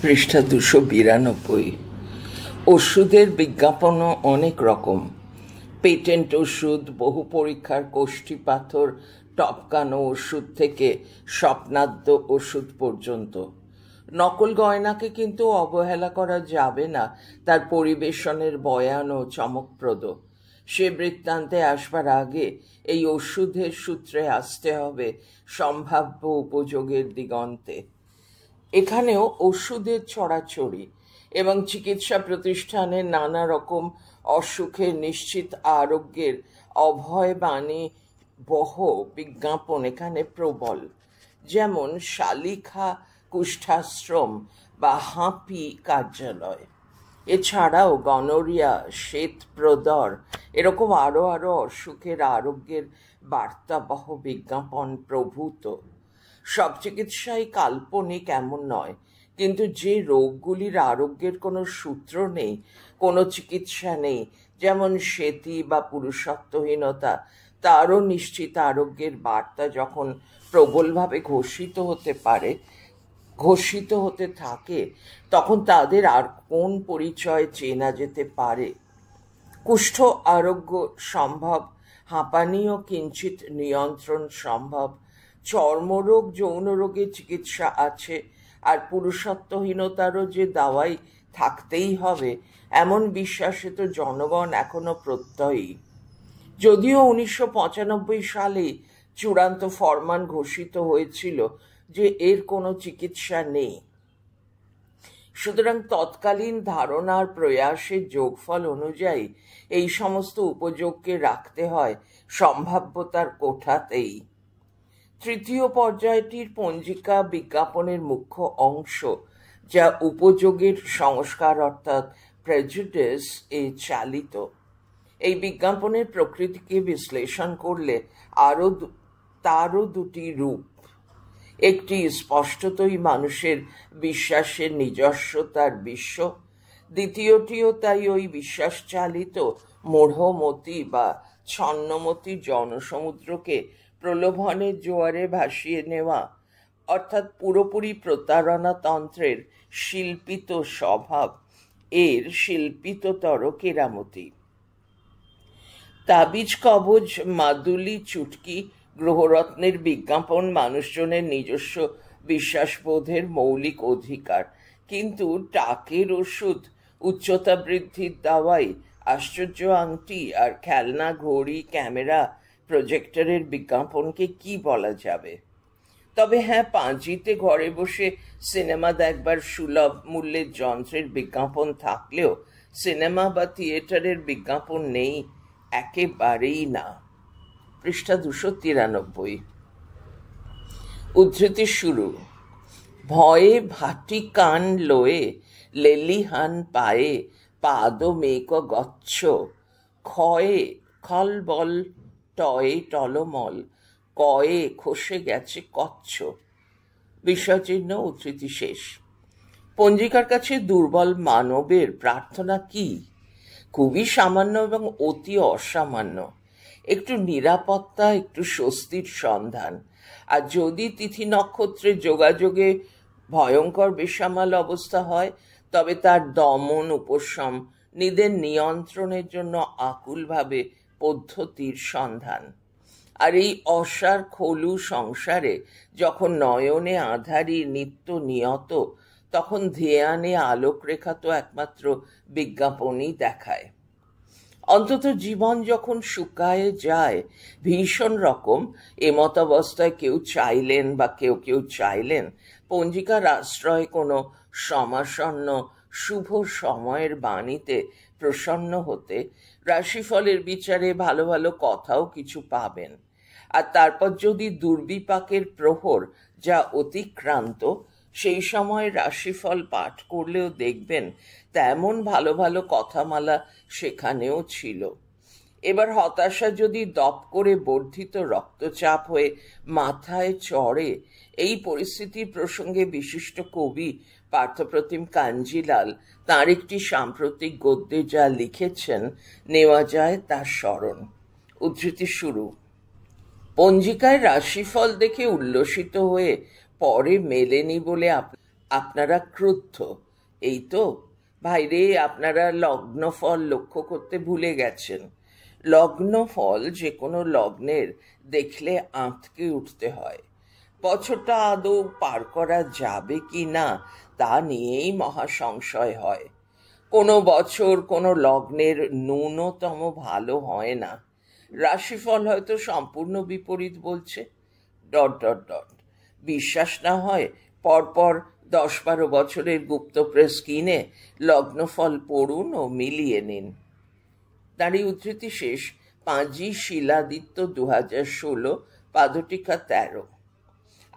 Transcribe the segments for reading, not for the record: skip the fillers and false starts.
পৃষ্ঠা 292। ওষুধের বিজ্ঞাপনও অনেক রকম। পেটেন্ট ওষুধ, বহু পরীক্ষার কোষ্ঠী পাথর টপকানো ওষুধ থেকে স্বপ্নাদ্য ওষুধ পর্যন্ত। নকল গয়নাকে কিন্তু অবহেলা করা যাবে না তার পরিবেশনের বয়ান ও চমকপ্রদ। সে বৃত্তান্তে আসবার আগে এই ওষুধের সূত্রে আসতে হবে সম্ভাব্য উপযোগের দিগন্তে। এখানেও ওষুধের ছড়াছড়ি এবং চিকিৎসা প্রতিষ্ঠানে নানা রকম অসুখের নিশ্চিত আরোগ্যের অভয় বাণী বহ বিজ্ঞাপন এখানে প্রবল, যেমন শালিখা কুষ্ঠাশ্রম বা হাঁপি কার্যালয়। এছাড়াও গনোরিয়া, শ্বেতপ্রদর এরকম আরো অসুখের আরোগ্যের বার্তাবহ বিজ্ঞাপন প্রভূত। সব চিকিৎসাই কাল্পনিক এমন নয়, কিন্তু যে রোগগুলির আরোগ্যের কোনো সূত্র নেই, কোনো চিকিৎসা নেই, যেমন শ্বেতি বা পুরুষত্বহীনতা, তারও নিশ্চিত আরোগ্যের বার্তা যখন প্রবলভাবে ঘোষিত হতে থাকে, তখন তাদের আর কোন পরিচয় চেনা যেতে পারে? কুষ্ঠ আরোগ্য সম্ভব, হাঁপানিও কিঞ্চিত নিয়ন্ত্রণ সম্ভব, চর্মরোগ যৌন রোগের চিকিৎসা আছে, আর পুরুষত্বহীনতারও যে দাওয়াই থাকতেই হবে এমন বিশ্বাসে তো জনগণ এখনো প্রত্যয়ী। যদিও 1995 সালে চূড়ান্ত ফরমান ঘোষিত হয়েছিল যে এর কোনো চিকিৎসা নেই, সুতরাং তৎকালীন ধারণার প্রয়াসের যোগফল অনুযায়ী এই সমস্ত উপযোগকে রাখতে হয় সম্ভাব্যতার কোঠাতেই। তৃতীয় পর্যায়টির পঞ্জিকা বিজ্ঞাপনের মুখ্য অংশ, যা উপযোগের সংস্কার অর্থাৎ প্রেজুডিস এ চালিত। এই বিজ্ঞাপনের প্রকৃতিকে বিশ্লেষণ করলে তারও দুটি রূপ। একটি স্পষ্টতই মানুষের বিশ্বাসের নিজস্বতার বিশ্ব, দ্বিতীয়টিও তাই ওই বিশ্বাস চালিত মূঢ়মতি বা ছন্নমতি জনসমুদ্রকে প্রলোভনের জোয়ারে ভাসিয়ে নেওয়া, অর্থাৎ পুরোপুরি প্রতারণাতন্ত্রের শিল্পিত স্বভাব, এর শিল্পিততর কেরামতি। তাবিজ কবজ, মাদুলি, চুটকি, গ্রহরত্নের বিজ্ঞাপন মানুষজনের নিজস্ব বিশ্বাসবোধের মৌলিক অধিকার, কিন্তু টাকের ওষুধ, উচ্চতা বৃদ্ধির দাওয়াই, আশ্চর্য আংটি আর খেলনা, ঘড়ি, ক্যামেরা, প্রজেক্টরের বিজ্ঞাপনকে কি বলা যাবে? তবে হ্যাঁ, পাঁজিতে ঘরে বসে সিনেমা দেখবার সুলভ মূল্যের যন্ত্রের বিজ্ঞাপন থাকলেও সিনেমা বা থিয়েটারের বিজ্ঞাপন নেই, একেবারেই না। পৃষ্ঠা 293। উদ্ধৃতি শুরু। ভয়ে ভাটি কান লয়ে লেলিহান পায়ে পাদ মেক গচ্ছ, ক্ষয়ে খলবল টয়ে টলমল, কয়ে খসে গেছে কচ্ছ। বিস্ময়চিহ্ন। উদ্ধৃতি শেষ। পঞ্জিকার কাছে দুর্বল মানবের প্রার্থনা কি? খুবই সামান্য এবং অতি অসামান্য। একটু নিরাপত্তা, একটু স্বস্তির সন্ধান, আর যদি তিথি নক্ষত্রে যোগাযোগে ভয়ঙ্কর বেসামাল অবস্থা হয়, তবে তার দমন, উপশম, নিজের নিয়ন্ত্রণের জন্য আকুলভাবে পদ্ধতির সন্ধান। আর এই অসার খলু সংসারে যখন নয়নে আঁধারি নিত্য নিয়ত, তখন ধ্যানে আলোকরেখা তো একমাত্র বিজ্ঞাপনই দেখায়। অন্তত জীবন যখন শুকায়ে যায় ভীষণ রকম, এমতাবস্থায় কেউ চাইলেন বা কেউ চাইলেন পঞ্জিকার আশ্রয় কোনো সমাসন্ন শুভ সময়ের বাণীতে প্রসন্ন হতে, রাশিফলের বিচারে ভালো ভালো কথাও কিছু পাবেন। আর তারপর যদি দুর্বিপাকের প্রহর যা অতিক্রান্ত, সেই সময় রাশিফল পাঠ করলেও দেখবেন তেমন ভালো ভালো কথামালা সেখানেও ছিল। এবার হতাশা যদি দপ করে বর্ধিত রক্তচাপ হয়ে মাথায় চড়ে, এই পরিস্থিতির প্রসঙ্গে বিশিষ্ট কবি পার্থপ্রতিম কাঞ্জিলাল তাঁর একটি সাম্প্রতিক গদ্যে যা লিখেছেন নেওয়া যায় তার স্মরণ। উদ্ধৃতি শুরু। পঞ্জিকায় রাশিফল দেখে উল্লসিত হয়ে পরে মেলেনি বলে আপনারা ক্রুদ্ধ, এই তো? ভাইরে, আপনারা লগ্ন ফল লক্ষ্য করতে ভুলে গেছেন। লগ্ন ফল যে কোনো লগ্নের দেখলে আঁতকে উঠতে হয়। বছরটা আদৌ পার করা যাবে কি না তা নিয়েই মহাসংশয় হয়। কোনো বছর কোনো লগ্নের ন্যূনতম ভালো হয় না। রাশিফল হয়তো সম্পূর্ণ বিপরীত বলছে। Dot dot dot. বিশ্বাস না হয় পরপর 10-12 বছরের গুপ্ত প্রেস কিনে লগ্নফল পড়ুন ও মিলিয়ে নিন। তারই উদ্ধৃতি শেষ। পাঁজি শিলাদিত্য 2016, পাদটিকা 13।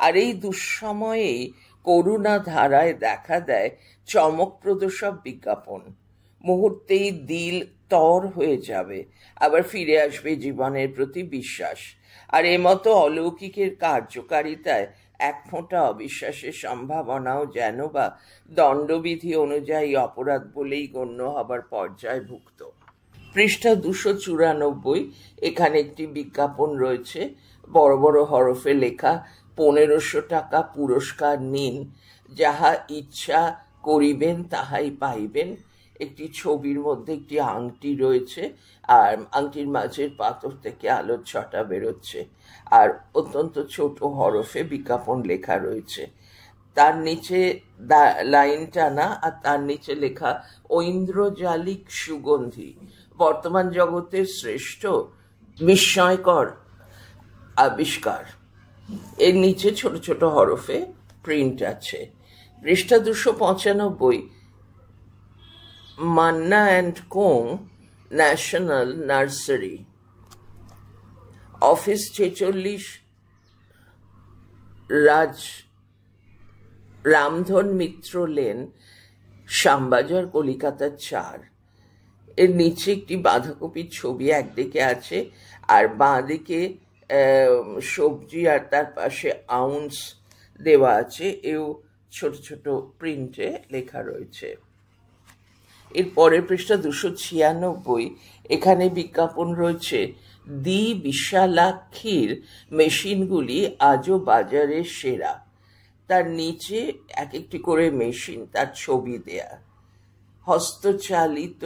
আর এই দুঃসময়েই করুণা ধারায় দেখা দেয় চমকপ্রদ সব বিজ্ঞাপন। মুহূর্তেই দিল তর হয়ে যাবে, আবার ফিরে আসবে জীবনের প্রতি বিশ্বাস। আর এমতো অলৌকিকের কার্যকারিতায় এক ফোঁটা অবিশ্বাসের সম্ভাবনাও যেন বা দণ্ডবিধি অনুযায়ী অপরাধ বলেই গণ্য হবার পর্যায়ভুক্ত। পৃষ্ঠা 294, এখানে একটি বিজ্ঞাপন রয়েছে, বড় বড় হরফে লেখা, 1500 টাকা পুরস্কার নিন, যাহা ইচ্ছা করিবেন তাহাই পাইবেন। একটি ছবির মধ্যে একটি আংটি রয়েছে, আর আংটির মাঝের পাথর থেকে আলোর ছটা বেরোচ্ছে, আর অত্যন্ত ছোট হরফে বিজ্ঞাপন লেখা রয়েছে। তার নিচে লাইন টানা, আর তার নিচে লেখা ঐন্দ্রজালিক সুগন্ধি, বর্তমান জগতের শ্রেষ্ঠ বিস্ময়কর আবিষ্কার। এর নিচে ছোট ছোট হরফে প্রিন্ট আছে। পৃষ্ঠা 295, Manna and co national nursery, office 46, Ramdhan Mitra lane, Shyambazar, Calcutta 4। এর নিচে একটি বাঁধাকপির ছবি একদিকে আছে, আর বাঁ দিকে সবজি, আর তার পাশে আউন্স দেওয়া আছে, এও ছোট ছোট প্রিন্টে লেখা রয়েছে। এর পরের পৃষ্ঠা 296, এখানে বিজ্ঞাপন রয়েছে, দি বিশালাক্ষীর মেশিনগুলি আজও বাজারে সেরা। তার নিচে এক একটি করে মেশিন, তার ছবি দেয়া। হস্তচালিত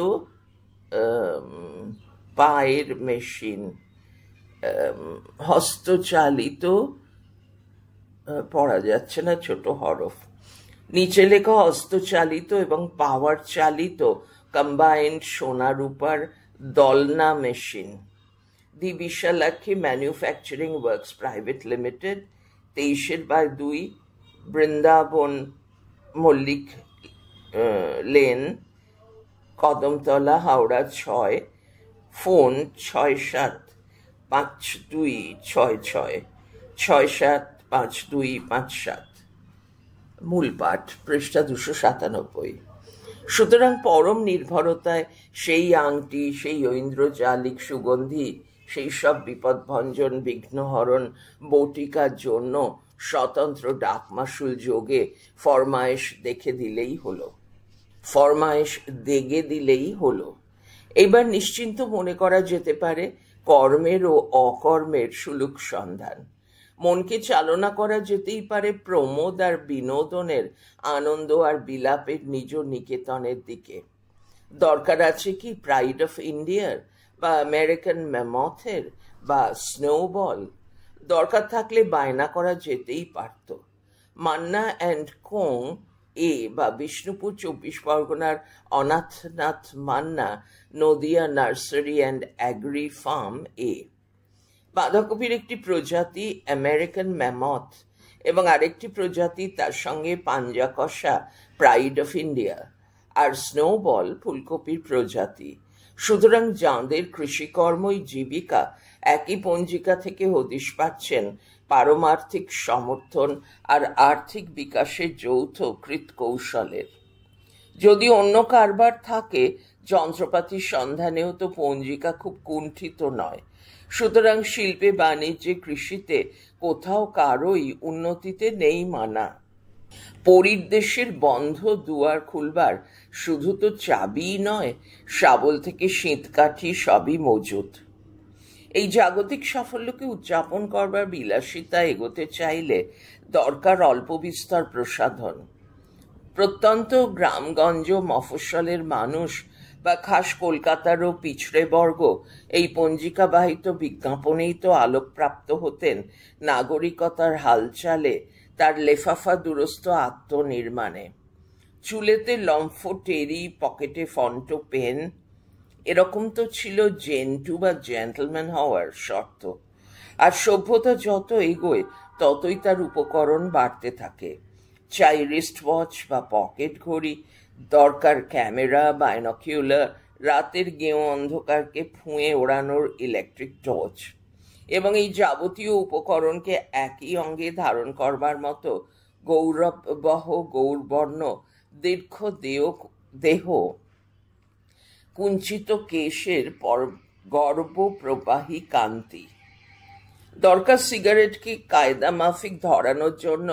পায়ের মেশিন, হস্তচালিত পড়া যাচ্ছে না, ছোট হরফ। নিচে লেখা হস্তচালিত এবং পাওয়ার চালিত কম্বাইন্ড সোনা রূপার দলনা machine. The Bishalakshi manufacturing works private limited, 23/2, Brindaban Mallick lane, Kadamtala, Howrah 6। Phone 675266 675257। মূল পাঠ পৃষ্ঠা 297। সুতরাং পরম নির্ভরতায় সেই আংটি, সেই ঐন্দ্রজালিক সুগন্ধি, সেই সব বিপদভঞ্জন বিঘ্নহরণ বটিকার জন্য স্বতন্ত্র ডাকমাশুল যোগে ফরমায়েশ দেখে দিলেই হলো, ফরমায়েশ দেগে দিলেই হলো। এইবার নিশ্চিন্ত মনে করা যেতে পারে কর্মের ও অকর্মের সুলুক সন্ধান। মনকে চালনা করা যেতেই পারে প্রমোদ আর বিনোদনের, আনন্দ আর বিলাপের নিজ নিকেতনের দিকে। দরকার আছে কি প্রাইড অফ ইন্ডিয়ার, বা আমেরিকান ম্যামথের, বা স্নোবল? দরকার থাকলে বায়না করা যেতেই পারত। মান্না অ্যান্ড কোং এ, বা বিষ্ণুপুর 24 পরগনার Anathnath Manna Nadia nursery and agri farm এ। বাঁধাকপির একটি প্রজাতি আমেরিকান ম্যামথ, এবং আরেকটি প্রজাতি তার সঙ্গে পাঞ্জা কষা প্রাইড অফ ইন্ডিয়া, আর স্নোবল ফুলকপির প্রজাতি। সুতরাং যাঁদের কৃষিকর্মই জীবিকা, একই পঞ্জিকা থেকে হদিশ পাচ্ছেন পারমার্থিক সমর্থন আর আর্থিক বিকাশের যৌথ কৃৎকৌশলের। যদি অন্য কারবার থাকে, যন্ত্রপাতির সন্ধানেও তো পঞ্জিকা খুব কুণ্ঠিত নয়। সুতরাং শিল্পে, বাণিজ্যে, কৃষিতে কোথাও কারোই উন্নতিতে নেই মানা। পরিদেশের বন্ধ দুয়ার খুলবার শুধু তো চাবিই নয়, শাবল থেকে শীতকাঠি সবই মজুদ। এই জাগতিক সাফল্যকে উদযাপন করবার বিলাসিতা এগোতে চাইলে দরকার অল্প বিস্তর প্রসাধন। প্রত্যন্ত গ্রামগঞ্জ মফস্বলের মানুষ বা খাস কলকাতারও পিছড়ে বর্গ এই পঞ্জিকাবাহিত বিজ্ঞাপনেই তো আলোকপ্রাপ্ত হতেন নাগরিকতার হালচালে, তার লেফাফা দুরস্ত আত্মনির্মাণে। চুলেতে লম্ফ টেরি, পকেটে ফন্টো পেন, এরকম তো ছিল জেন্টু বা জেন্টলম্যান হওয়ার শর্ত। আর সভ্যতা যত এগোয় ততই তার উপকরণ বাড়তে থাকে। চাই রিস্ট ওয়াচ বা পকেট ঘড়ি, দরকার ক্যামেরা, বাইনকিউলার, রাতের গেঁয়ো অন্ধকারকে ফুঁয়ে ওড়ানোর ইলেকট্রিক টর্চ, এবং এই যাবতীয় উপকরণকে একই অঙ্গে ধারণ করবার মতো গৌরববহ গৌরবর্ণ দীর্ঘ দেহ, কুঞ্চিত কেশের গর্বপ্রবাহী কান্তি। দরকার সিগারেটকে কায়দা মাফিক ধরানোর জন্য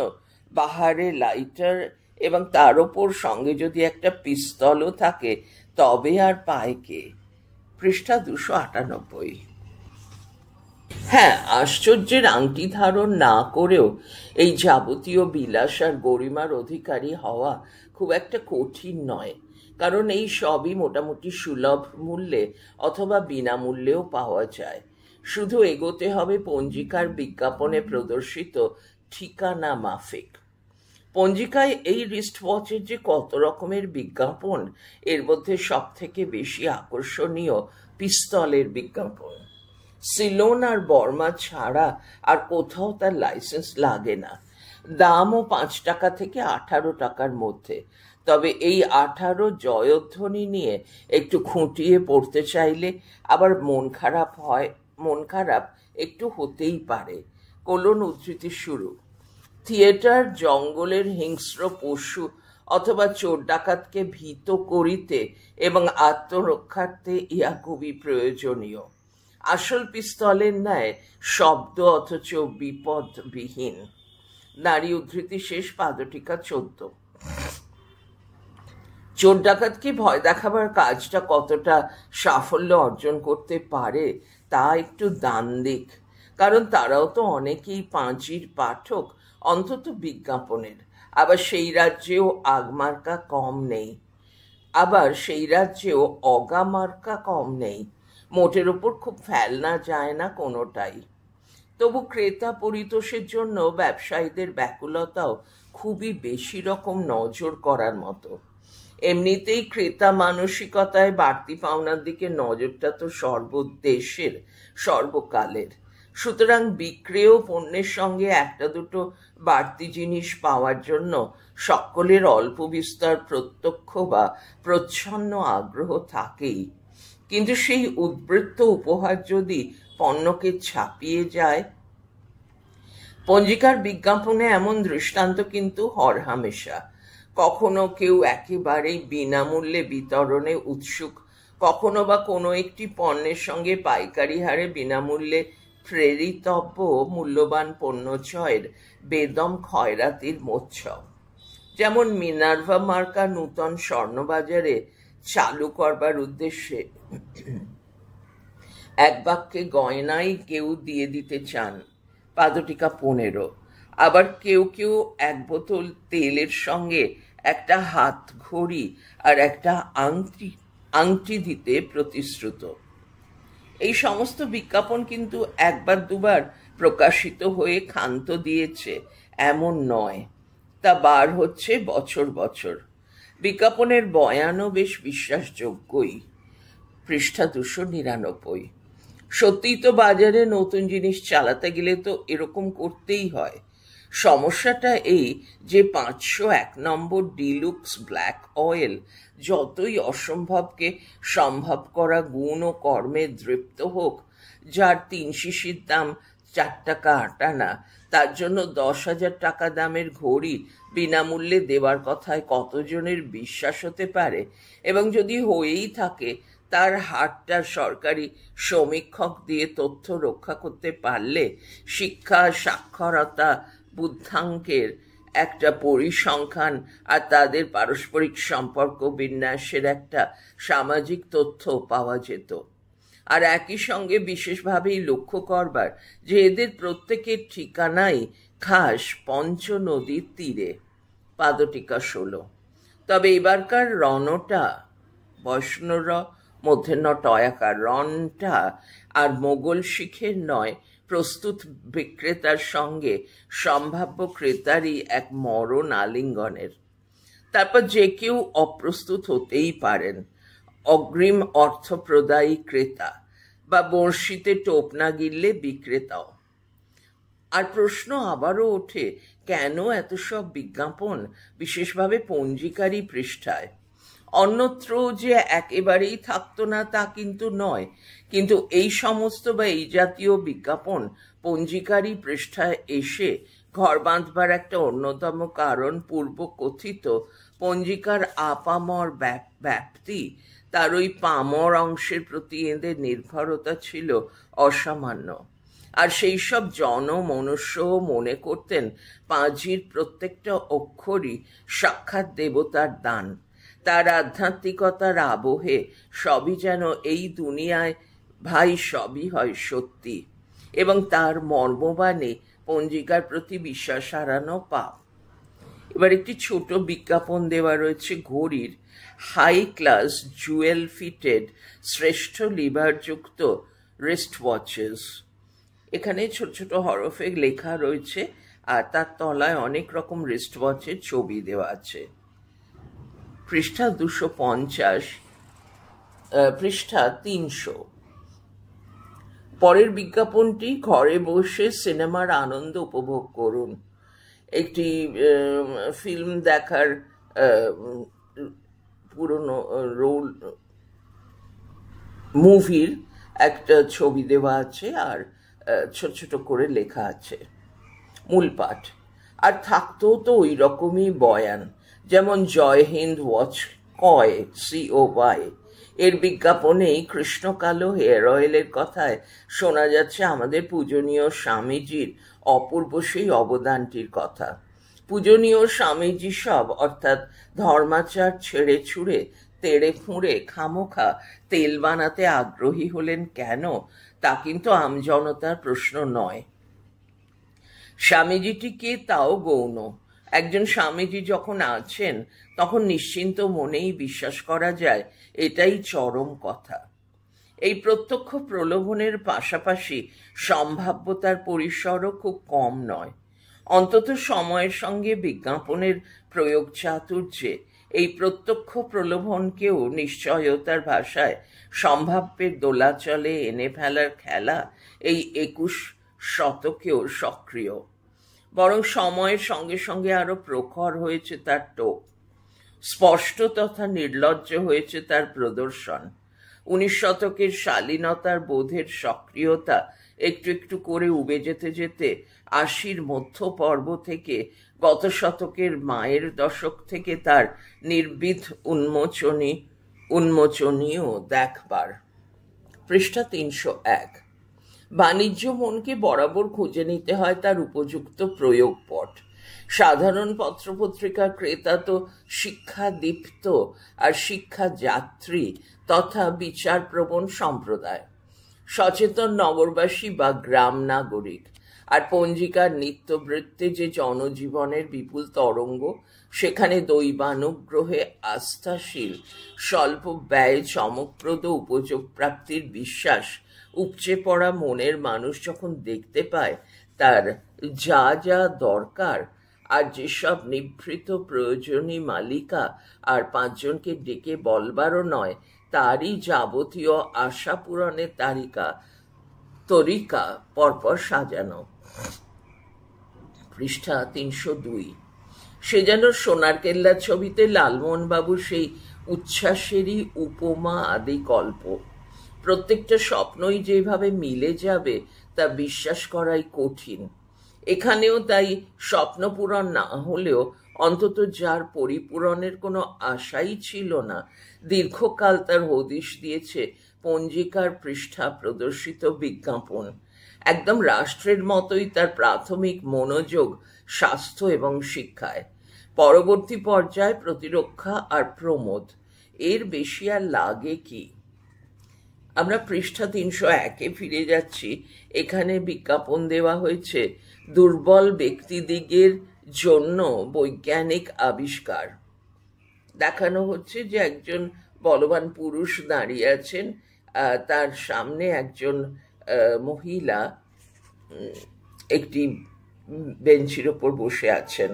বাহারে লাইটার, এবং তার ওপর সঙ্গে যদি একটা পিস্তলও থাকে তবে আর পায় কে? পৃষ্ঠা 298। হ্যাঁ, আশ্চর্যের আংটি ধারণ না করেও এই যাবতীয় বিলাস আর গরিমার অধিকারী হওয়া খুব একটা কঠিন নয়, কারণ এই সবই মোটামুটি সুলভ মূল্যে অথবা বিনামূল্যেও পাওয়া যায়। শুধু এগোতে হবে পঞ্জিকার বিজ্ঞাপনে প্রদর্শিত ঠিকানা মাফিক। পঞ্জিকায় এই রিস্ট ওয়াচের যে কত রকমের বিজ্ঞাপন, এর মধ্যে সব থেকে বেশি আকর্ষণীয় পিস্তলের বিজ্ঞাপন। সিলোন আর বর্মা ছাড়া আর কোথাও তার লাইসেন্স লাগে না। দামও 5 টাকা থেকে 18 টাকার মধ্যে। তবে এই 18 জয়ধ্বনি নিয়ে একটু খুঁটিয়ে পড়তে চাইলে আবার মন খারাপ একটু হতেই পারে। উদ্ধৃতি শুরু। থিয়েটার জঙ্গলের হিংস্র পশু অথবা চোর ডাকাতকে ভীত করিতে এবং আত্মরক্ষার্থে ইহা খুবই প্রয়োজনীয়। আসল পিস্তলের ন্যায় শব্দ অথচ বিপদবিহীন। নারী উদ্ধৃতি শেষ, পাদটিকা 14। চোর ডাকাতকে ভয় দেখাবার কাজটা কতটা সাফল্য অর্জন করতে পারে তা একটু দান্দিক, কারণ তারাও তো অনেকেই পাঁজির পাঠক, অন্তত বিজ্ঞাপনের। আবার সেই রাজ্যেও আগমার্কা কম নেই। মোটের ওপর খুব ফেলনা যায় না কোনোটাই। তবু ক্রেতা পরিতোষের জন্য ব্যবসায়ীদের ব্যাকুলতাও খুবই বেশি রকম নজর করার মতো। এমনিতেই ক্রেতা মানসিকতায় বাড়তি পাওনার দিকে নজরটা তো সর্বদেশের, সর্বকালের। সুতরাং বিক্রেয় পণ্যের সঙ্গে একটা দুটো বাড়তি জিনিস পাওয়ার জন্য সকলের অল্প বিস্তর প্রত্যক্ষ বা প্রচ্ছন্ন আগ্রহ থাকেই। কিন্তু সেই উদ্বৃত্ত উপহার যদি পণ্যকে ছাপিয়ে যায়। পঞ্জিকার বিজ্ঞাপনে এমন দৃষ্টান্ত কিন্তু হরহামেশা। কখনো কেউ একেবারেই বিনামূল্যে বিতরণে উৎসুক, কখনো বা কোনো একটি পণ্যের সঙ্গে পাইকারি হারে বিনামূল্যে প্রেরিতব্য মূল্যবান পণ্যচয়ের বেদম খয়রাতির মোৎসব। যেমন মিনার্ভা মার্কা নূতন স্বর্ণবাজারে চালু করবার উদ্দেশ্যে এক বাক্যে গয়নাই কেউ দিয়ে দিতে চান, পাদটিকা 15। আবার কেউ কেউ এক বোতল তেলের সঙ্গে একটা হাত ঘড়ি আর একটা আংটি দিতে প্রতিশ্রুত। এই সমস্ত বিজ্ঞাপন কিন্তু একবার দুবার প্রকাশিত হয়ে ক্ষান্ত দিয়েছে এমন নয়, তা বার হচ্ছে বছর বছর। বিজ্ঞাপনের বয়ানও বেশ বিশ্বাসযোগ্যই। পৃষ্ঠা 299। সত্যিই তো বাজারে নতুন জিনিস চালাতে গেলে তো এরকম করতেই হয়। সমস্যাটা এই যে 501 নম্বর ডিলুক্স ব্ল্যাক অয়েল যতই অসম্ভবকে সম্ভব করা গুণ ও কর্মে দৃপ্ত হোক, যার 3 শিশির দাম 4 টাকা 8 আনা, তার জন্য 10,000 টাকা দামের ঘড়ি বিনামূল্যে দেওয়ার কথায় কতজনের বিশ্বাস হতে পারে? এবং যদি হয়েই থাকে, তার হারটা সরকারি সমীক্ষক দিয়ে তথ্য রক্ষা করতে পারলে শিক্ষা, সাক্ষরতা, বুদ্ধাঙ্কের একটা পরিসংখ্যান আর তাদের পারস্পরিক সম্পর্ক বিন্যাসের একটা সামাজিক তথ্য পাওয়া যেত। আর একই সঙ্গে বিশেষভাবেই লক্ষ্য করবার যে এদের প্রত্যেকের ঠিকানাই খাস পঞ্চ নদীর তীরে, পাদটিকা 16। তবে এবারকার রণটা বৈষ্ণর মধ্যে টয়াকার রণটা আর মোগল শিখের নয়, প্রস্তুত বিক্রেতার সঙ্গে সম্ভাব্য ক্রেতারই এক মরণ আলিঙ্গনের। তারপর যে কেউ অপ্রস্তুত হতেই পারেন, অগ্রিম অর্থপ্রদায়ী ক্রেতা বা বড়শিতে টোপ না গিললে বিক্রেতাও। আর প্রশ্ন আবারও ওঠে, কেন এত সব বিজ্ঞাপন, বিশেষভাবে পঞ্জিকারি পৃষ্ঠায়? অন্যত্র যে একেবারেই থাকতো না তা কিন্তু নয়, কিন্তু এই সমস্ত বা এই জাতীয় বিজ্ঞাপন পঞ্জিকারি পৃষ্ঠায় এসে ঘর বাঁধবার একটা অন্যতম কারণ পূর্ব কথিত পঞ্জিকার আপামর ব্যাপ্তি, তার ওই পামর অংশের প্রতি এদের নির্ভরতা ছিল অসামান্য। আর সেই সব জনমনুষ্য মনে করতেন পাঁজির প্রত্যেকটা অক্ষরই সাক্ষাৎ দেবতার দান। তার আধ্যাত্মিকতার আবহে সবই যেন এই দুনিয়ায় ভাই সবই হয় সত্যি, এবং তার মর্মবাণে পঞ্জিকার প্রতি বিশ্বাস হারানো পাপ। এবার একটি ছোট বিজ্ঞাপন দেওয়া রয়েছে ঘড়ির, হাই ক্লাস জুয়েল ফিটেড শ্রেষ্ঠ লিভারযুক্ত রিস্ট ওয়াচেস। এখানে ছোট ছোট হরফে লেখা রয়েছে, আর তার তলায় অনেক রকম রিস্ট ওয়াচের ছবি দেওয়া আছে। পৃষ্ঠা 250, পৃষ্ঠা 300। পরের বিজ্ঞাপনটি, ঘরে বসে সিনেমার আনন্দ উপভোগ করুন। একটি ফিল্ম দেখার পুরনো রোল মুভির একটা ছবি দেওয়া আছে, আর ছোট ছোট করে লেখা আছে মূল পাঠ। আর থাকতেও তো ওই রকমই বয়ান, যেমন জয় হিন্দ ওয়াচ কয় COY এর বিজ্ঞাপনেই কৃষ্ণকালো হেয়ার অয়েলের কথায় শোনা যাচ্ছে আমাদের পূজনীয় স্বামীজির অপূর্ব সেই অবদানটির কথা। পূজনীয় স্বামীজি সব, অর্থাৎ ধর্মাচার ছেড়ে ছুড়ে তেড়ে ফুঁড়ে খামোখা তেল বানাতে আগ্রহী হলেন কেন, তা কিন্তু আমজনতার প্রশ্ন নয়। স্বামীজিটি কে তাও গৌণ। একজন স্বামীজি যখন আছেন তখন নিশ্চিন্ত মনেই বিশ্বাস করা যায় এটাই চরম কথা। এই প্রত্যক্ষ প্রলোভনের পাশাপাশি সম্ভাব্যতার পরিসরও খুব কম নয়। অন্তত সময়ের সঙ্গে বিজ্ঞাপনের প্রয়োগ চাতুর্যে এই প্রত্যক্ষ প্রলোভনকেও নিশ্চয়তার ভাষায় সম্ভাব্যের দোলাচলে এনে ফেলার খেলা এই 21 শতকেও সক্রিয়। বরং সময়ের সঙ্গে সঙ্গে আরো প্রখর হয়েছে তার টোপ, স্পষ্ট তথা নির্লজ্জ হয়েছে তার প্রদর্শন। 19 শতকের শালীনতার বোধের সক্রিয়তা একটু একটু করে উবে যেতে যেতে 80-র মধ্য পর্ব থেকে গত শতকের মায়ের দশক থেকে তার নির্বিধ উন্মোচনীয় দেখবার। পৃষ্ঠা 301। বাণিজ্য মনকে বরাবর খুঁজে নিতে হয় তার উপযুক্ত প্রয়োগপট। সাধারণ পত্রপত্রিকা ক্রেতা তো শিক্ষাদীপ্ত আর শিক্ষা যাত্রী তথা বিচারপ্রবণ সম্প্রদায়, সচেতন নগরবাসী বা গ্রাম নাগরিক। আর পঞ্জিকার নিত্যবৃত্তে যে জনজীবনের বিপুল তরঙ্গ, সেখানে দৈবানুগ্রহে আস্থাশীল স্বল্প ব্যয় চমকপ্রদ উপযোগ প্রাপ্তির বিশ্বাস উপচে পড়া মনের মানুষ যখন দেখতে পায় তার যা যা দরকার, আর যেসব নিভৃত প্রয়োজনী মালিকা আর 5 জনকে ডেকে বলবারও নয়, তারই যাবতীয় আশা পূরণের তরিকা পরপর সাজানো। পৃষ্ঠা 302। সে যেন সোনার কেল্লার ছবিতে লালমোহন বাবুর সেই উচ্ছ্বাসেরই উপমা আদি কল্প। প্রত্যেকটা স্বপ্নই যেভাবে মিলে যাবে তা বিশ্বাস করাই কঠিন। এখানেও তাই স্বপ্ন পূরণ না হলেও অন্তত যার পরিপূরণের কোনো আশাই ছিল না, দীর্ঘকাল তার হদিশ দিয়েছে পঞ্জিকার পৃষ্ঠা প্রদর্শিত বিজ্ঞাপন। একদম রাষ্ট্রের মতোই তার প্রাথমিক মনোযোগ স্বাস্থ্য এবং শিক্ষায়, পরবর্তী পর্যায়ে প্রতিরক্ষা আর প্রমোদ। এর বেশি আর লাগে কি? আমরা পৃষ্ঠা 301-এ ফিরে যাচ্ছি। এখানে বিজ্ঞাপন দেওয়া হয়েছে দুর্বল ব্যক্তিদিগের জন্য বৈজ্ঞানিক আবিষ্কার। দেখানো হচ্ছে যে একজন বলবান পুরুষ দাঁড়িয়ে আছেন, তার সামনে একজন মহিলা একটি বেঞ্চির ওপর বসে আছেন।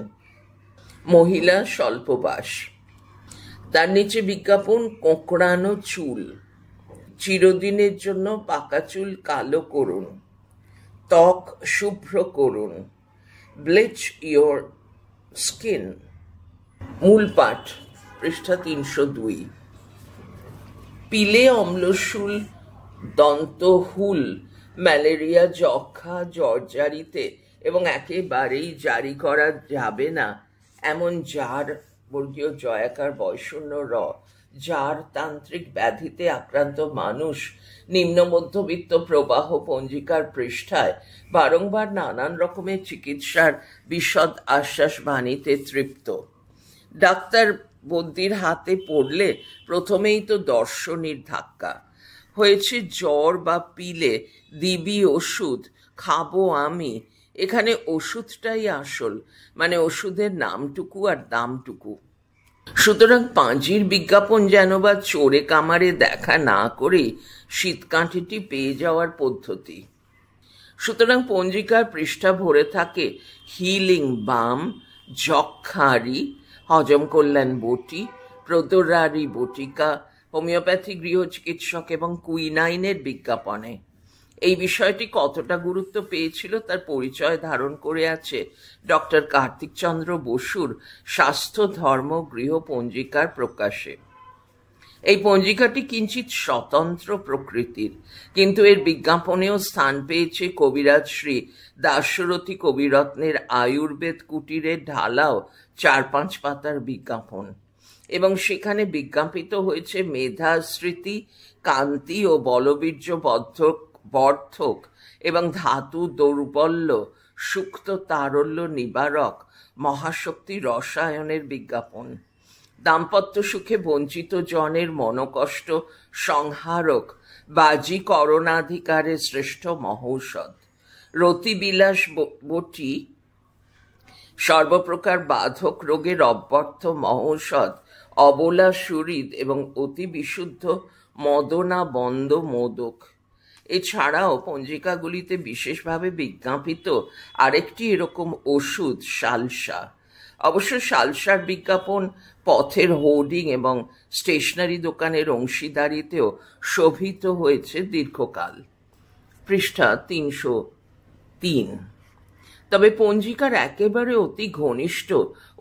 মহিলা স্বল্পবাস, তার নিচে বিজ্ঞাপন কোঁকড়ানো চুল, চিরদিনের জন্য পাকা চুল কালো করুন, ত্বক শুভ্র করুন, ব্লিচ ইয়োর স্কিন। মূল পাঠ, পৃষ্ঠা 302। পিলে অম্লশূল, দন্তহুল, ম্যালেরিয়া, যক্ষা, জর্জরিতে এবং একেবারেই জারি করা যাবে না এমন জার, বর্গীয় জয়াকার বয়শূন্য র, যার তান্ত্রিক ব্যাধিতে আক্রান্ত মানুষ নিম্ন মধ্যবিত্ত প্রবাহ পঞ্জিকার পৃষ্ঠায় বারংবার নানান রকমের চিকিৎসার বিশদ আশ্বাস বাণীতে তৃপ্ত। ডাক্তার বদ্যির হাতে পড়লে প্রথমেই তো দর্শনীর ধাক্কা। হয়েছে জ্বর বা পিলে, দিবি ওষুধ, খাবো আমি। এখানে ওষুধটাই আসল, মানে ওষুধের নামটুকু আর দামটুকু। সুতরাং পাঁজির বিজ্ঞাপন যেন বা চোরে কামারে দেখা না করে শীতকাঠিটি পেয়ে যাওয়ার পদ্ধতি। সুতরাং পঞ্জিকার পৃষ্ঠা ভরে থাকে হিলিং বাম, যক্ষারি, হজম কল্যাণ বটি, প্রদরারি বটিকা, হোমিওপ্যাথি গৃহ চিকিৎসক এবং কুইনাইনের বিজ্ঞাপনে। এই বিষয়টি কতটা গুরুত্ব পেয়েছিল তার পরিচয় ধারণ করে আছে ডক্টর কার্তিক চন্দ্র বসুর স্বাস্থ্য ধর্ম গৃহ পঞ্জিকার প্রকাশে। এই পঞ্জিকাটি কিঞ্চিৎ স্বতন্ত্র প্রকৃতির, কিন্তু এর বিজ্ঞাপনেও স্থান পেয়েছে কবিরাজ শ্রী দাশরথী কবিরত্নের আয়ুর্বেদ কুটিরের ঢালাও 4-5 পাতার বিজ্ঞাপন, এবং সেখানে বিজ্ঞাপিত হয়েছে মেধা, স্মৃতি, কান্তি ও বলবীর্য বর্ধক এবং ধাতু দৌর্বল্য সুক্ত তারল্য নিবারক মহাশক্তি রসায়নের বিজ্ঞাপন। দাম্পত্য সুখে বঞ্চিত জনের মনোকষ্ট সংহারক বাজি করণাধিকারের শ্রেষ্ঠ মহৌষধ। রতিবিলাস বটি সর্বপ্রকার বাধক রোগের অব্যর্থ মহৌষধ, অবলা সুহৃদ এবং অতি বিশুদ্ধ মদনা বন্দ মোদক। এছাড়াও পঞ্জিকাগুলিতে বিশেষভাবে বিজ্ঞাপিত আরেকটি এরকম ওষুধ শালসা। অবশ্য শালসার বিজ্ঞাপন পথের হোর্ডিং এবং স্টেশনারি দোকানের অংশীদারিতেও শোভিত হয়েছে দীর্ঘকাল। পৃষ্ঠা 303। তবে পঞ্জিকার একেবারে অতি ঘনিষ্ঠ,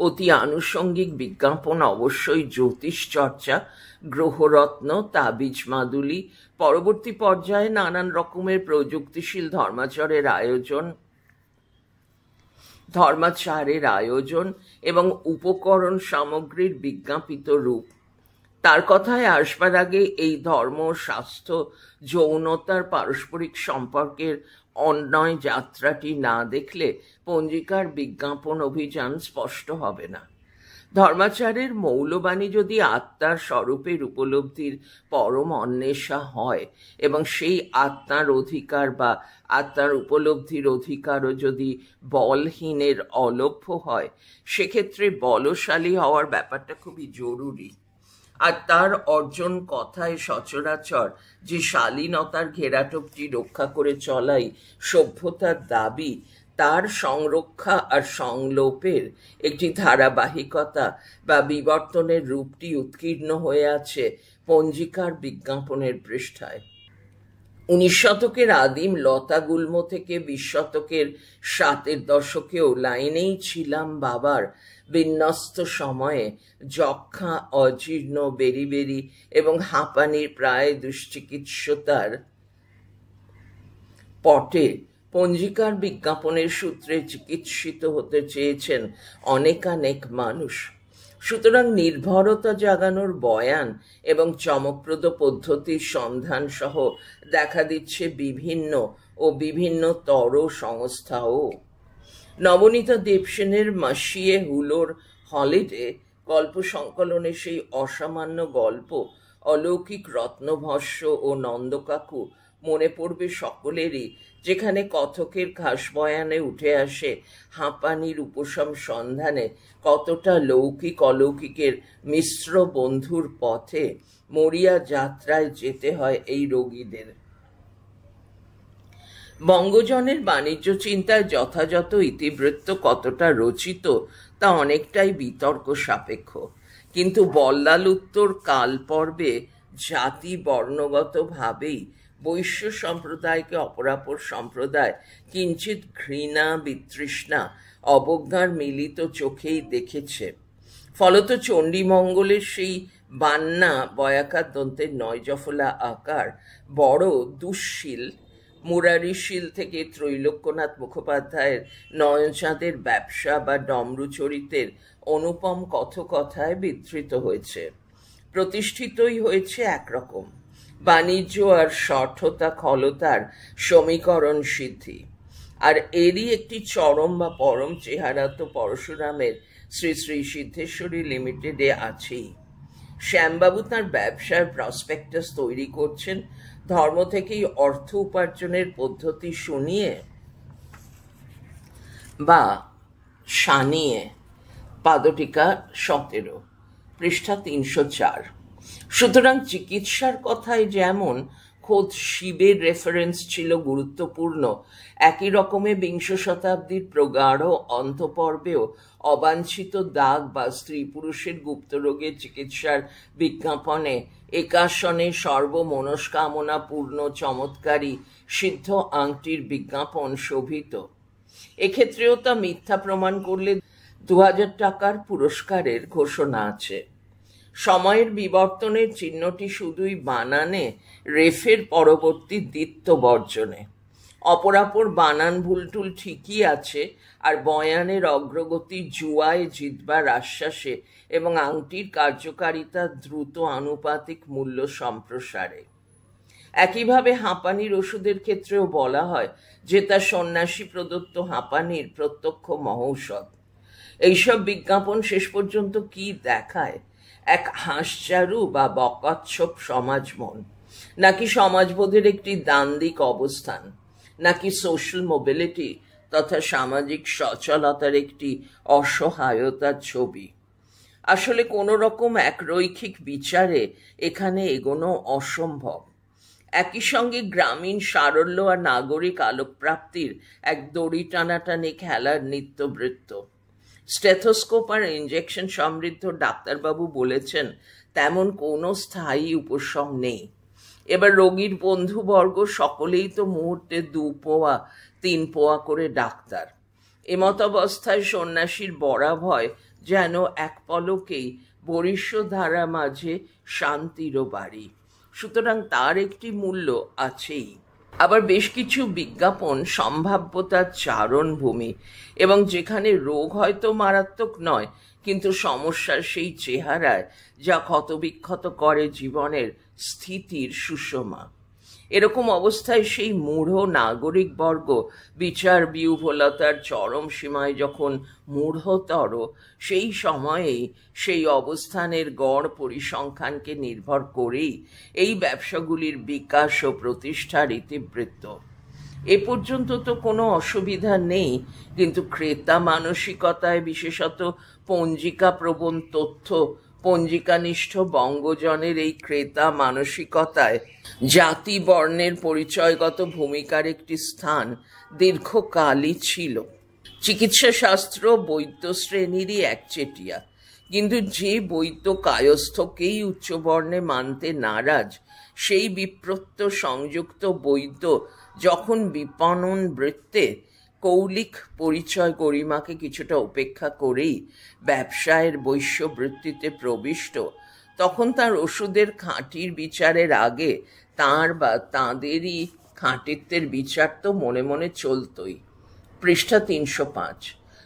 অতি আনুষঙ্গিক বিজ্ঞাপন অবশ্যই জ্যোতিষ চর্চা, গ্রহরত্ন, তাবিজ মাদুলি, পরবর্তী পর্যায়ে নানান রকমের প্রযুক্তিশীল ধর্মাচারের আয়োজন এবং উপকরণ সামগ্রীর বিজ্ঞাপিত রূপ। তার কথায় আসবার আগে এই ধর্ম, স্বাস্থ্য, যৌনতার পারস্পরিক সম্পর্কের অন্যয় যাত্রাটি না দেখলে পঞ্জিকার বিজ্ঞাপন অভিযান স্পষ্ট হবে না। ধর্মাচারের মৌলবাণী যদি আত্মার স্বরূপের উপলব্ধির পরম অন্বেষা হয় এবং সেই আত্মার অধিকার বা আত্মার উপলব্ধির অধিকারও যদি বলহীনের অলভ্য হয়, সেক্ষেত্রে বলশালী হওয়ার ব্যাপারটা খুবই জরুরি। আর তার অর্জন কথায় সচরাচর যে শালীনতার ঘেরাটোপটি রক্ষা করে চলাই সভ্যতার দাবি, তার সংরক্ষা আর সংলোপের একটি ধারাবাহিকতা বা বিবর্তনের রূপটি উৎকীর্ণ হয়ে আছে পঞ্জিকার বিজ্ঞাপনের পৃষ্ঠায়। 19 শতকের আদিম লতাগুল্ম থেকে 20 শতকের 7-এর দশকেও লাইনেই ছিলাম বাবার বিন্যস্ত সময়ে যক্ষা, অজীর্ণ, বেরি এবং হাঁপানির প্রায় দুশ্চিকিৎসতার পটে পঞ্জিকার বিজ্ঞাপনের সূত্রে চিকিৎসিত হতে চেয়েছেন অনেকানেক মানুষ। সুতরাং নির্ভরতা জাগানোর বয়ান এবং চমকপ্রদ পদ্ধতির সন্ধান সহ দেখা দিচ্ছে বিভিন্নতর সংস্থাও। নবনীতা দেবসেনের মাসিয়ে হুলোর হলিডে গল্প সংকলনের সেই অসামান্য গল্প অলৌকিক রত্নভস্য ও নন্দকাকু মনে পড়বে সকলেরই, যেখানে কথকের ঘাস বয়ানে উঠে আসে হাঁপানির উপশম সন্ধানে কতটা লৌকিক অলৌকিকের মিশ্র বন্ধুর পথে মরিয়া যাত্রায় যেতে হয় এই রোগীদের। বঙ্গজনের বাণিজ্য চিন্তায় যথাযথ ইতিবৃত্ত কতটা রচিত তা অনেকটাই বিতর্ক সাপেক্ষ, কিন্তু বল্লাল উত্তর কাল পর্বে জাতি বর্ণগতভাবেই বৈশ্য সম্প্রদায়কে অপরাপর সম্প্রদায় কিঞ্চিত ঘৃণা, বিতৃষ্ণা, অবজ্ঞার মিলিত চোখেই দেখেছে। ফলত চণ্ডীমঙ্গলের সেই বান্না বয়াকার দন্তের নয়জফলা আকার বড় দুঃশীল, মুরারিশীল থেকে ত্রৈলোক্যনাথ মুখোপাধ্যায়ের নয়নচাঁদের ব্যবসা বা ডমরুচরিতের অনুপম কথকথায় বিধৃত হয়েছে। প্রতিষ্ঠিতই হয়েছে একরকম বাণিজ্য আর স্বার্থতা খলতার সমীকরণ সিদ্ধি। আর এরই একটি চরম বা পরম চেহারা তো পরশুরামের শ্রী শ্রী সিদ্ধেশ্বরী লিমিটেডে আছেই। শ্যামবাবু তাঁর ব্যবসার প্রসপেক্টাস তৈরি করছেন ধর্ম থেকেই অর্থ উপার্জনের পদ্ধতি শুনিয়ে বা শানিয়ে। পাদটিকা 17, পৃষ্ঠা 304। সুতরাং চিকিৎসার কথায় যেমন খোদ শিবের রেফারেন্স ছিল গুরুত্বপূর্ণ, একই রকমে বিংশ শতাব্দীর প্রগাঢ় অন্তপর্বেও অবাঞ্ছিত দাগ বা স্ত্রী পুরুষের গুপ্তরোগের চিকিৎসার বিজ্ঞাপনে একাসনে সর্বমনস্কামনা পূর্ণ চমৎকারী সিদ্ধ আংটির বিজ্ঞাপন শোভিত। এক্ষেত্রেও তা মিথ্যা প্রমাণ করলে 2000 টাকার পুরস্কারের ঘোষণা আছে। সময়ের বিবর্তনের চিহ্নটি শুধুই বানানে রেফের পরবর্তী দ্বিত্ব বর্জনে। অপরাপর বানান ভুলটুল ঠিকই আছে, আর বয়ানের অগ্রগতি জুয়ায় জিতবার আশ্বাসে এবং আংটির কার্যকারিতার দ্রুত আনুপাতিক মূল্য সম্প্রসারে। একইভাবে হাঁপানির ওষুধের ক্ষেত্রেও বলা হয় যে তা সন্ন্যাসী প্রদত্ত হাঁপানির প্রত্যক্ষ মহৌষধ। এইসব বিজ্ঞাপন শেষ পর্যন্ত কি দেখায়? এক হাঁসচারু বা বকচ্ছপ সমাজমন, নাকি সমাজবোধের একটি দ্বান্দ্বিক অবস্থান, নাকি সোশ্যাল মোবিলিটি তথা সামাজিক সচলতার একটি অসহায়তার ছবি? আসলে কোনো রকম এক রৈখিক বিচারে এখানে এগোনো অসম্ভব। একই সঙ্গে গ্রামীণ সারল্য আর নাগরিক আলোকপ্রাপ্তির এক দড়ি টানাটানি খেলার নিত্যবৃত্ত। স্টেথোস্কোপ আর ইঞ্জেকশন সমৃদ্ধ ডাক্তারবাবু বলেছেন তেমন কোনো স্থায়ী উপশম নেই। এবার রোগীর বন্ধুবর্গ সকলেই তো মুহূর্তে 2 পোয়া 3 পোয়া করে ডাক্তার। এমতাবস্থায় সন্ন্যাসীর বরাভয় যেন এক পলকেই বরিষ্যধারা মাঝে শান্তিরও বাড়ি। সুতরাং তার একটি মূল্য আছেই। আবার বেশ কিছু বিজ্ঞাপন সম্ভাব্যতার চারণভূমি, এবং যেখানে রোগ হয়তো মারাত্মক নয়, কিন্তু সমস্যার সেই চেহারায় যা ক্ষতবিক্ষত করে জীবনের স্থিতির সুষমা। এরকম অবস্থায় সেই মূঢ় নাগরিকবর্গ বিচার বিহ্বলতার চরম সীমায় যখন মূঢ়তর, সেই সময়েই সেই অবস্থানের গড় পরিসংখ্যানকে নির্ভর করেই এই ব্যবসাগুলির বিকাশ ও প্রতিষ্ঠার ইতিবৃত্ত। এ পর্যন্ত তো কোনো অসুবিধা নেই, কিন্তু ক্রেতা মানসিকতায়, বিশেষত পঞ্জিকা প্রবণ তথ্য পঞ্জিকানিষ্ঠ বঙ্গজনের এই ক্রেতা মানসিকতায় জাতি বর্ণের পরিচয়গত ভূমিকার একটি স্থান দীর্ঘকালই ছিল। চিকিৎসা শাস্ত্র বৈদ্য শ্রেণীরই একচেটিয়া, কিন্তু যে বৈদ্য কায়স্থকেই উচ্চবর্ণে মানতে নারাজ, সেই বিপ্রত্য সংযুক্ত বৈদ্য যখন বিপণন বৃত্তে কৌলিক পরিচয় গরিমাকে কিছুটা উপেক্ষা করেই ব্যবসায়ের বৈশ্যবৃত্তিতে প্রবিষ্ট, তখন তার ওষুধের খাঁটির বিচারের আগে তাঁর বা তাঁদেরই খাঁটিত্বের বিচার তো মনে মনে চলতই। পৃষ্ঠা 305।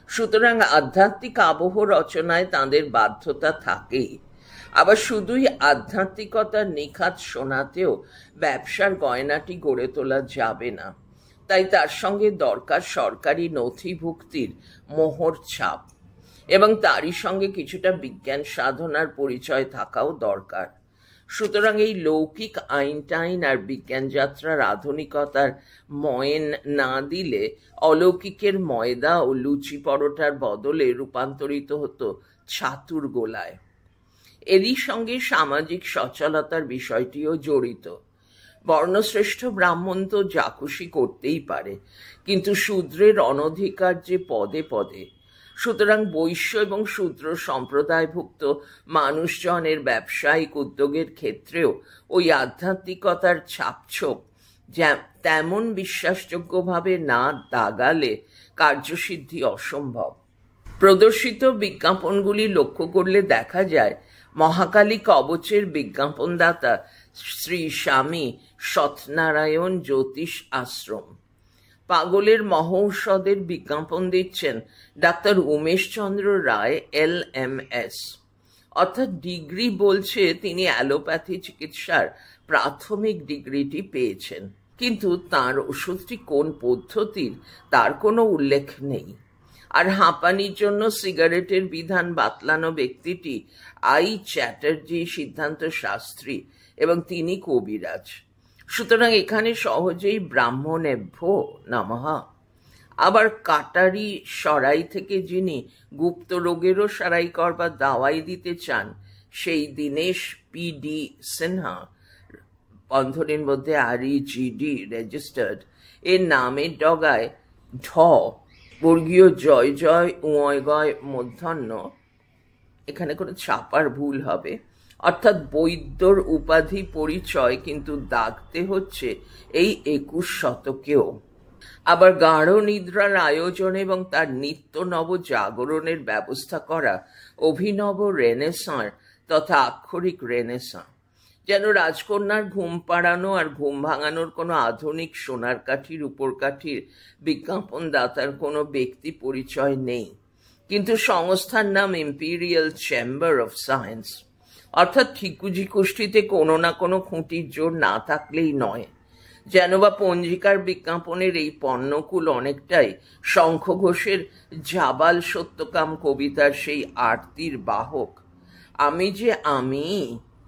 সুতরাং আধ্যাত্মিক আবহ রচনায় তাঁদের বাধ্যতা থাকেই। আবার শুধুই আধ্যাত্মিকতার নিখাত শোনাতেও ব্যবসার গয়নাটি গড়ে তোলা যাবে না। তাই তার সঙ্গে দরকার সরকারি নথিভুক্তির মোহর ছাপ, এবং তারই সঙ্গে কিছুটা বিজ্ঞান সাধনার পরিচয় থাকাও দরকার। সুতরাং এই লৌকিক আইন টাইন আর বিজ্ঞান যাত্রার আধুনিকতার ময়েন না দিলে অলৌকিকের ময়দা ও লুচি পরোটার বদলে রূপান্তরিত হতো ছাতুর গোলায়। এরই সঙ্গে সামাজিক সচলতার বিষয়টিও জড়িত। বর্ণশ্রেষ্ঠ ব্রাহ্মণ তো যা খুশি করতেই পারে, কিন্তু শূদ্রের অনধিকার যে পদে পদে। সুতরাং বৈশ্য এবং শূদ্র সম্প্রদায়ভুক্ত মানুষজনের ব্যবসায়িক উদ্যোগের ক্ষেত্রেও ওই আধ্যাত্মিকতার ছাপছোপ তেমন বিশ্বাসযোগ্যভাবে না দাগালে কার্যসিদ্ধি অসম্ভব। প্রদর্শিত বিজ্ঞাপনগুলি লক্ষ্য করলে দেখা যায় মহাকালী কবচের বিজ্ঞাপনদাতা শ্রী স্বামী সত্যনারায়ণ জ্যোতিষ আশ্রম। পাগলের মহৌষধের বিজ্ঞাপন দিচ্ছেন ডাক্তার উমেশচন্দ্র রায় LMS, অর্থাৎ ডিগ্রি বলছে তিনি অ্যালোপ্যাথি চিকিৎসার প্রাথমিক ডিগ্রিটি পেয়েছেন, কিন্তু তার ওষুধটি কোন পদ্ধতির তার কোনো উল্লেখ নেই। আর হাঁপানির জন্য সিগারেটের বিধান বাতলানো ব্যক্তিটি আই চ্যাটার্জি সিদ্ধান্ত শাস্ত্রী এবং তিনি কবিরাজ। সুতরাং এখানে সহজেই ব্রাহ্মণেভ্য নমঃ। আবার কাটারি সরাই থেকে যিনি গুপ্ত রোগেরও সারাই করবার দাওয়াই দিতে চান, সেই দীনেশ PD সিনহা, বন্ধনীর মধ্যে REGD রেজিস্টার্ড, এর নামের ডগায় ঢ বর্গীয় জয় জয় উয় গয় মূর্ধন্য, এখানে কোনো ছাপার ভুল হবে, অর্থাৎ বৈদ্যর উপাধি পরিচয় কিন্তু দাগতে হচ্ছে এই 21 শতকেও। আবার গাঢ় নিদ্রার আয়োজন এবং তার নিত্য নব জাগরণের ব্যবস্থা করা অভিনব রেনেসাঁ তথা আক্ষরিক রেনেসাঁ। যেন রাজকন্যার ঘুম পাড়ানো আর ঘুম ভাঙানোর কোনো আধুনিক সোনার কাঠির উপর কাঠির বিজ্ঞাপনদাতার কোনো ব্যক্তি পরিচয় নেই, কিন্তু সংস্থার নাম ইম্পিরিয়াল চেম্বার অফ সায়েন্স, অর্থাৎ ঠিকুজি কুষ্টিতে কোনো না কোনো খুঁটির জোর না থাকলেই নয়। যেন বা পঞ্জিকার বিজ্ঞাপনের এই পণ্যকুল অনেকটাই শঙ্খ ঘোষের জাবাল সত্যকাম কবিতার সেই আরতির বাহক। আমি যে আমি,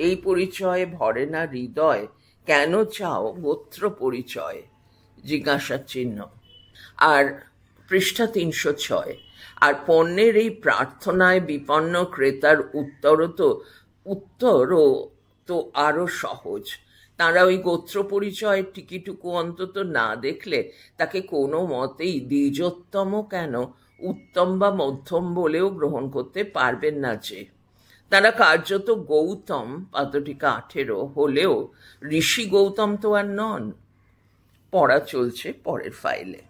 এই পরিচয়ে ভরে না হৃদয়, কেন চাও গোত্র পরিচয়? জিজ্ঞাসার চিহ্ন। আর পৃষ্ঠা 306। আর পণ্যের এই প্রার্থনায় বিপন্ন ক্রেতার উত্তরও তো আরো সহজ। তারা ওই গোত্র পরিচয়ের টিকিটুকু অন্তত না দেখলে তাকে কোনো মতেই দ্বিজোত্তম কেন উত্তম বা মধ্যম বলেও গ্রহণ করতে পারবেন না। যে তারা কার্যত গৌতম, পাদটিকা 18, হলেও ঋষি গৌতম তো আর নন। পড়া চলছে পরের ফাইলে।